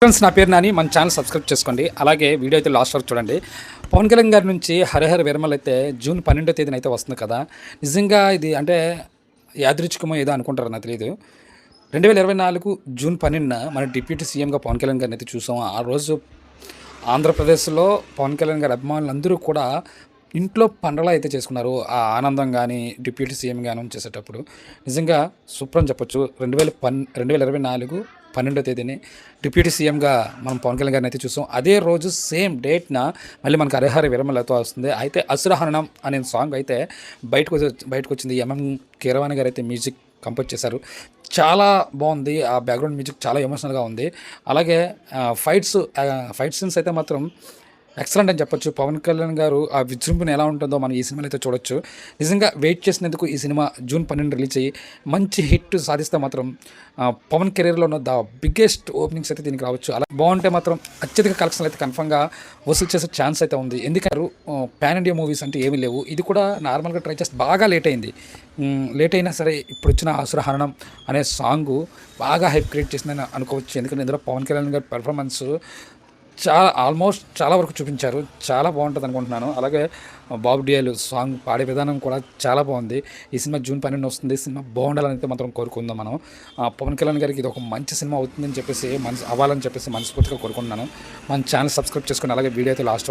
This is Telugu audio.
ఫ్రెండ్స్, నా పేరు నాని. మన ఛానల్ సబ్స్క్రైబ్ చేసుకోండి. అలాగే వీడియో అయితే లాస్ట్ వరకు చూడండి. పవన్ కళ్యాణ్ గారి నుంచి హరిహర వీరమల్ అయితే జూన్ 12వ తేదీన అయితే వస్తుంది కదా. నిజంగా ఇది అంటే యాదృచ్ఛికమో ఏదో అనుకుంటారు, నాకు తెలియదు. 2024 జూన్ 12న మన డిప్యూటీ సీఎంగా పవన్ కళ్యాణ్ గారిని అయితే చూసాం. ఆ రోజు ఆంధ్రప్రదేశ్లో పవన్ కళ్యాణ్ గారి అభిమానులందరూ కూడా ఇంట్లో పండగ అయితే చేసుకున్నారు. ఆ ఆనందం కానీ డిప్యూటీ సీఎం గాను చేసేటప్పుడు నిజంగా సూపర్ అని చెప్పొచ్చు. 2024 12వ తేదీని డిప్యూటీ సీఎంగా మనం పవన్ కళ్యాణ్ గారిని అయితే చూసాం. అదే రోజు సేమ్ డేట్న మళ్ళీ మనకు హరిహర వీరమలతో వస్తుంది. అయితే అసురహరణం అనే సాంగ్ అయితే బయటకు వచ్చింది. కీరవాణి గారు అయితే మ్యూజిక్ కంపోజ్ చేశారు. చాలా బాగుంది. ఆ బ్యాక్గ్రౌండ్ మ్యూజిక్ చాలా ఎమోషనల్గా ఉంది. అలాగే ఫైట్ సీన్స్ అయితే మాత్రం ఎక్సలెంట్ అని చెప్పొచ్చు. పవన్ కళ్యాణ్ గారు ఆ విజృంభణ ఎలా ఉంటుందో మనం ఈ సినిమాలో అయితే చూడొచ్చు. నిజంగా వెయిట్ చేసినందుకు ఈ సినిమా జూన్ 12 రిలీజ్ అయ్యి మంచి హిట్ సాధిస్తే మాత్రం పవన్ కెరీర్లో ఉన్న ద బిగ్గెస్ట్ ఓపెనింగ్స్ అయితే దీనికి రావచ్చు. అలా బాగుంటే మాత్రం అత్యధిక కలెక్షన్లు అయితే కన్ఫర్మ్గా వసూలు చేసే ఛాన్స్ అయితే ఉంది. ఎందుకంటే పాన్ ఇండియా మూవీస్ అంటే ఏమీ లేవు. ఇది కూడా నార్మల్గా ట్రై చేస్తే బాగా లేట్ అయింది. లేట్ అయినా సరే ఇప్పుడు వచ్చిన అసురహరణం అనే సాంగ్ బాగా హైప్ క్రియేట్ చేసిందని అనుకోవచ్చు. ఎందుకంటే ఇందులో పవన్ కళ్యాణ్ గారి పెర్ఫార్మెన్స్ ఆల్మోస్ట్ చాలా వరకు చూపించారు. చాలా బాగుంటుంది అనుకుంటున్నాను. అలాగే బాబు డియాలు సాంగ్ పాడే విధానం కూడా చాలా బాగుంది. ఈ సినిమా జూన్ 12 వస్తుంది. సినిమా బాగుండాలని అయితే మాత్రం కోరుకుందాం మనం. పవన్ కళ్యాణ్ గారికి ఇది ఒక మంచి సినిమా అవుతుందని చెప్పేసి అవ్వాలని చెప్పేసి మనస్ఫూర్తిగా కోరుకుంటున్నాను. మన ఛానల్ సబ్స్క్రైబ్ చేసుకుని అలాగే వీడియో అయితే లాస్ట్ వరకు